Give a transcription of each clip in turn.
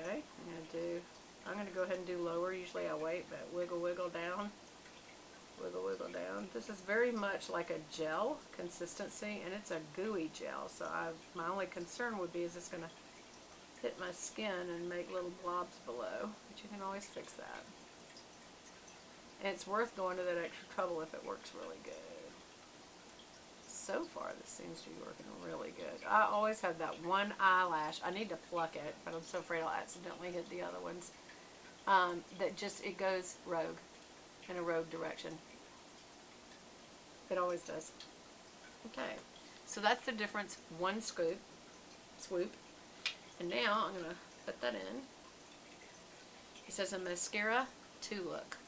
Okay, I'm gonna go ahead and do lower. Usually I wait, but wiggle, wiggle down. Wiggle, wiggle down. This is very much like a gel consistency, and it's a gooey gel. So my only concern would be, is this gonna hit my skin and make little blobs below? But you can always fix that. And it's worth going to that extra trouble if it works really good. So far, this seems to be working really good. I always have that one eyelash. I need to pluck it, but I'm so afraid I'll accidentally hit the other ones. That just, it goes rogue, in a rogue direction. It always does. Okay, so that's the difference. One swoop. And now I'm going to put that in. It says a mascara 2 look.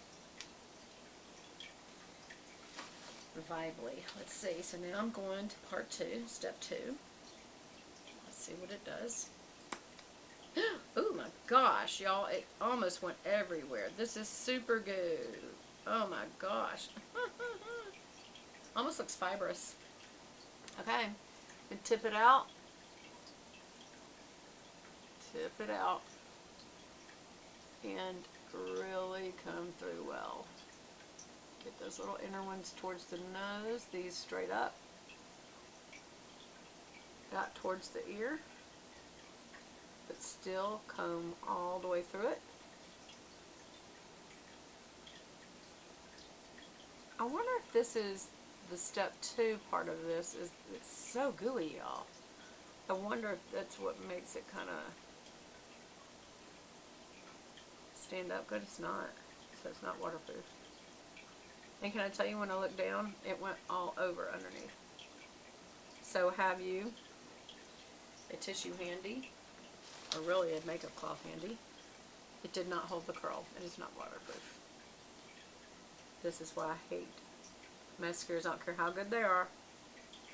Vibely. Let's see. So now I'm going to part 2, step 2. Let's see what it does. Oh my gosh, y'all, it almost went everywhere. This is super good. Oh my gosh. Almost looks fibrous. Okay, and tip it out. Tip it out. And really come through well. Get those little inner ones towards the nose, these straight up. Out towards the ear. But still comb all the way through it. I wonder if this is the step 2 part of this. It's so gooey, y'all. I wonder if that's what makes it kind of stand up good. It's not. So it's not waterproof. And can I tell you, when I look down, it went all over underneath. So have you a tissue handy, or really a makeup cloth handy. It did not hold the curl. It is not waterproof. This is why I hate mascaras. I don't care how good they are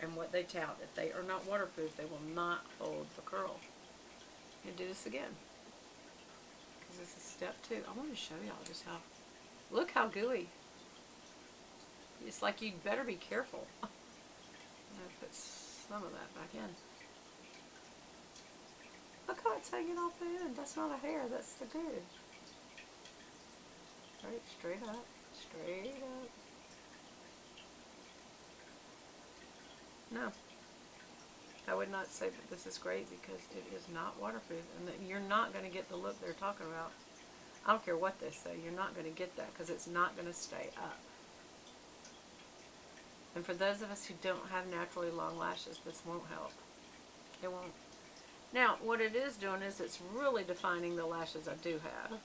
and what they tout. If they are not waterproof, they will not hold the curl. And do this again, because this is step 2. I want to show y'all just how, look how gooey. It's like you'd better be careful. I'm going to put some of that back in. Look how it's hanging off the end. That's not a hair, that's the good. Right, straight up, straight up. No. I would not say that this is great, because it is not waterproof, and that you're not going to get the look they're talking about. I don't care what they say, you're not going to get that, because it's not going to stay up. And for those of us who don't have naturally long lashes, this won't help. It won't. Now, what it is doing is it's really defining the lashes I do have.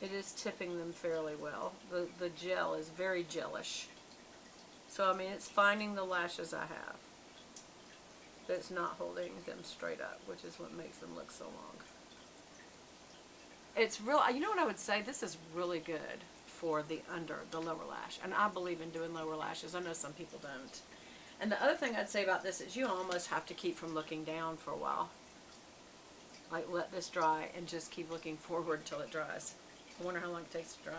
It is tipping them fairly well. The gel is very gelish. So, I mean, it's finding the lashes I have. But it's not holding them straight up, which is what makes them look so long. It's real. You know what I would say? This is really good for the lower lash. And I believe in doing lower lashes. I know some people don't. And the other thing I'd say about this is you almost have to keep from looking down for a while. Like, let this dry and just keep looking forward till it dries. I wonder how long it takes to dry.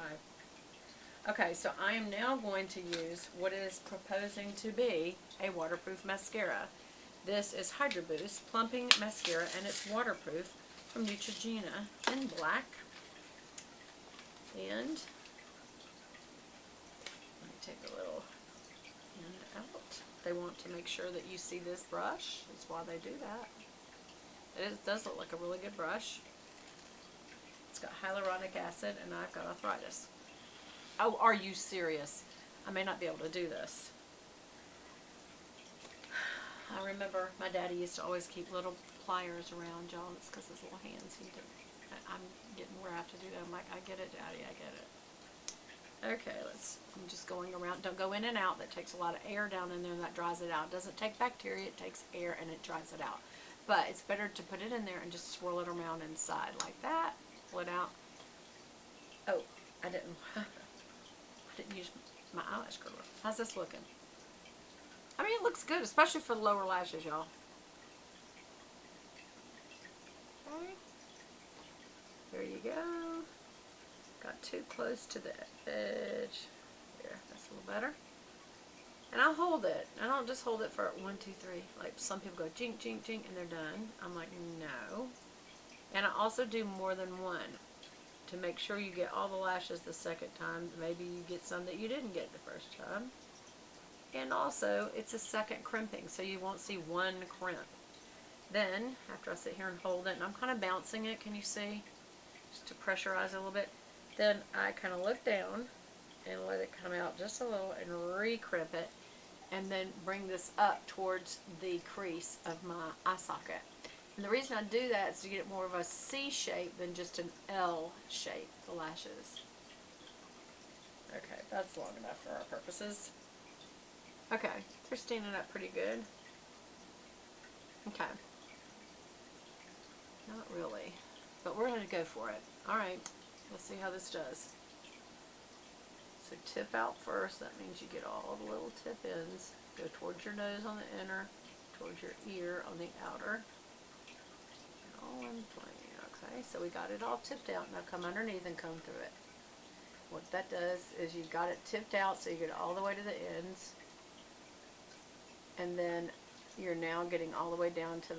Okay, so I am now going to use what is proposing to be a waterproof mascara. This is Hydro Boost Plumping Mascara, and it's waterproof, from Neutrogena in black. And let me take a little end out. They want to make sure that you see this brush. That's why they do that. It does look like a really good brush. It's got hyaluronic acid, and I've got arthritis. Oh, are you serious? I may not be able to do this. I remember my daddy used to always keep little pliers around, y'all. It's because his little hands, I'm getting where I have to do that. I'm like, I get it, Daddy, I get it. Okay, I'm just going around. Don't go in and out. That takes a lot of air down in there, and that dries it out. It doesn't take bacteria, it takes air, and it dries it out. But it's better to put it in there and just swirl it around inside like that. Pull it out. Oh, I didn't use my eyelash curler. How's this looking? I mean, it looks good, especially for the lower lashes, y'all. Okay. There you go. Got too close to the edge. There, that's a little better. And I'll hold it. I don't just hold it for 1, 2, 3. Like some people go jink, jink, jink, and they're done. I'm like, no. And I also do more than one to make sure you get all the lashes the second time. Maybe you get some that you didn't get the first time. And also, it's a second crimping, so you won't see one crimp. Then, after I sit here and hold it, and I'm kind of bouncing it, can you see? Just to pressurize it a little bit. Then I kind of look down and let it come out just a little and re-crimp it. And then bring this up towards the crease of my eye socket. And the reason I do that is to get it more of a C shape than just an L shape, the lashes. Okay, that's long enough for our purposes. Okay, they're standing up pretty good. Okay. Not really, but we're going to go for it. Alright, let's see how this does. So tip out first, that means you get all the little tip ends. Go towards your nose on the inner, towards your ear on the outer. All in plane. Okay, so we got it all tipped out. Now come underneath and comb through it. What that does is you've got it tipped out so you get all the way to the ends. And then you're now getting all the way down to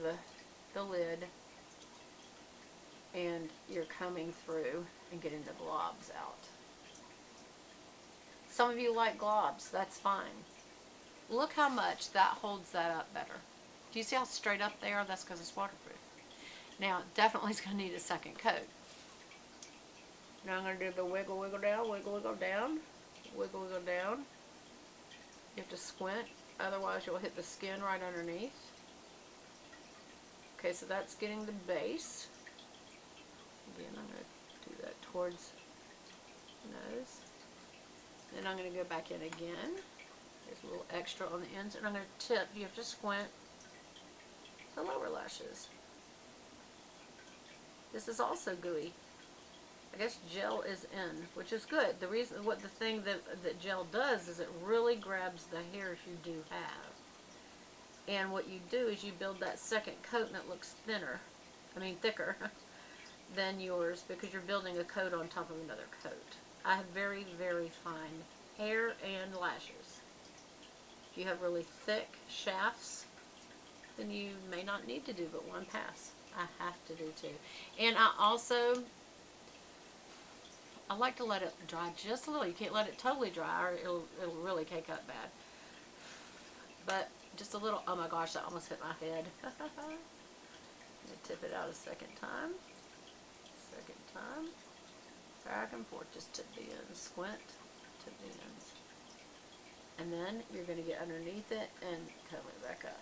the lid. And you're combing through and getting the globs out. Some of you like globs, that's fine. Look how much that holds that up better. Do you see how straight up they are? That's because it's waterproof. Now, definitely is going to need a second coat. Now I'm going to do the wiggle, wiggle down, wiggle, wiggle down, wiggle, wiggle down. You have to squint, otherwise you'll hit the skin right underneath. Okay, so that's getting the base. Again, I'm going to do that towards the nose. Then I'm going to go back in again. There's a little extra on the ends, and I'm going to tip. You have to squint the lower lashes. This is also gooey. I guess gel is in, which is good. The thing that gel does is it really grabs the hairs you do have. And what you do is you build that second coat, and it looks thicker than yours, because you're building a coat on top of another coat. I have very, very fine hair and lashes. If you have really thick shafts, then you may not need to do but one pass. I have to do two. And I like to let it dry just a little. You can't let it totally dry or it'll really cake up bad. But just a little. Oh my gosh, that almost hit my head. I'm going to tip it out a second time. Second time. Back and forth, just tip the ends. Squint, tip the ends. And then you're going to get underneath it and comb it back up.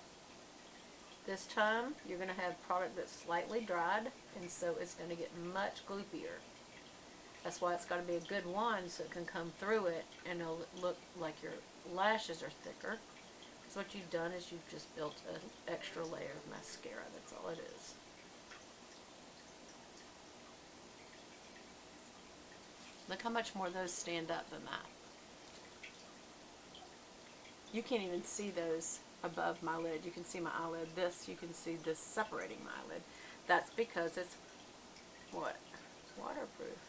This time, you're going to have product that's slightly dried, and so it's going to get much gloopier. That's why it's got to be a good one, so it can come through it, and it'll look like your lashes are thicker. So what you've done is you've just built an extra layer of mascara. That's all it is. Look how much more those stand up than that. You can't even see those above my lid. You can see my eyelid. This, you can see this separating my eyelid. That's because it's, what? Waterproof.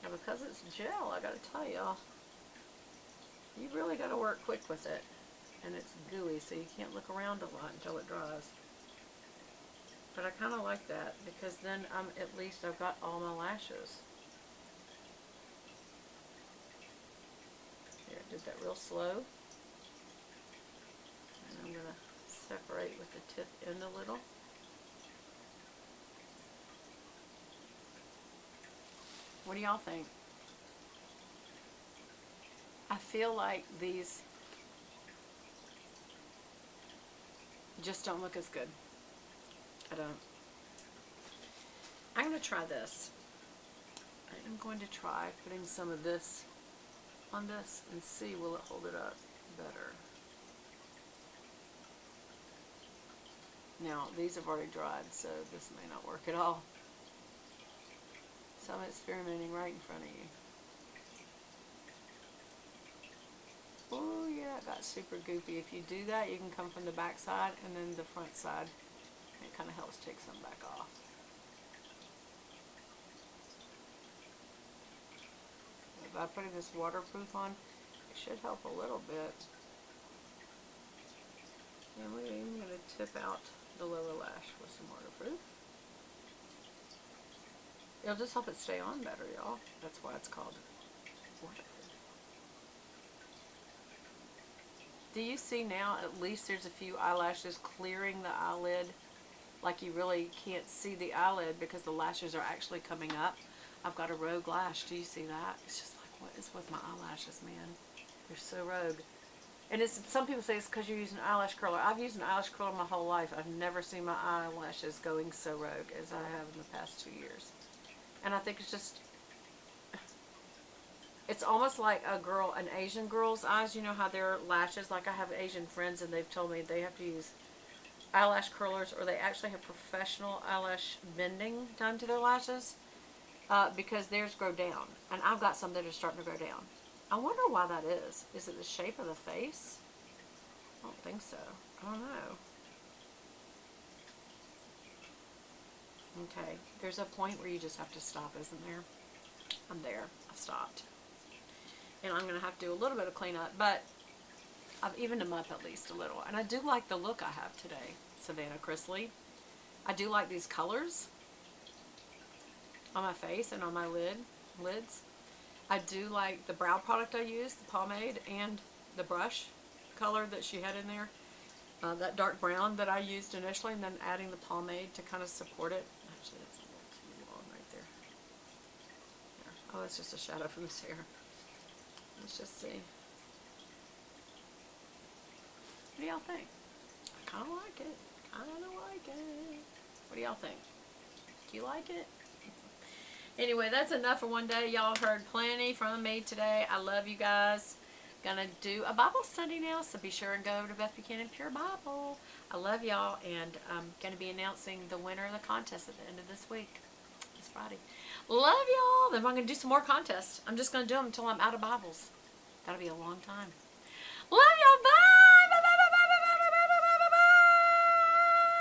Now because it's gel, I gotta tell y'all, you really gotta work quick with it. And it's gooey, so you can't look around a lot until it dries. But I kinda like that, because then at least I've got all my lashes. Here, I did that real slow. And I'm going to separate with the tip end a little. What do y'all think? I feel like these just don't look as good. I don't. I'm going to try this. I'm going to try putting some of this on this and see will it hold it up better. Now, these have already dried, so this may not work at all. So I'm experimenting right in front of you. Oh yeah, it got super goopy. If you do that, you can come from the back side and then the front side. It kind of helps take some back off. By putting this waterproof on, it should help a little bit. And we're even going to tip out the lower lash with some waterproof. It'll just help it stay on better, y'all. That's why it's called waterproof. Do you see now, at least there's a few eyelashes clearing the eyelid? Like you really can't see the eyelid because the lashes are actually coming up. I've got a rogue lash. Do you see that? It's just like, what is with my eyelashes, man? They're so rogue. And it's, some people say it's because you're using eyelash curler. I've used an eyelash curler my whole life. I've never seen my eyelashes going so rogue as I have in the past 2 years. And I think it's just, it's almost like an Asian girl's eyes. You know how their lashes, like I have Asian friends and they've told me they have to use eyelash curlers, or they actually have professional eyelash bending done to their lashes because theirs grow down. And I've got some that are starting to grow down. I wonder why that is. Is it the shape of the face? I don't think so. I don't know. Okay, there's a point where you just have to stop, isn't there? I'm there. I've stopped. And I'm going to have to do a little bit of cleanup, but I've evened them up at least a little. And I do like the look I have today, Savannah Chrisley. I do like these colors on my face and on my lids. I do like the brow product I used, the pomade, and the brush color that she had in there. That dark brown that I used initially, and then adding the pomade to kind of support it. Actually, that's a little too long right there. Oh, that's just a shadow from this hair. Let's just see. What do y'all think? I kind of like it. Kind of like it. What do y'all think? Do you like it? Anyway, that's enough for one day. Y'all heard plenty from me today. I love you guys. Gonna do a Bible study now, so be sure and go over to Beth Buchanan Pure Bible. I love y'all, and I'm gonna be announcing the winner of the contest at the end of this week. It's Friday. Love y'all. Then I'm gonna do some more contests. I'm just gonna do them until I'm out of Bibles. That'll be a long time. Love y'all. Bye.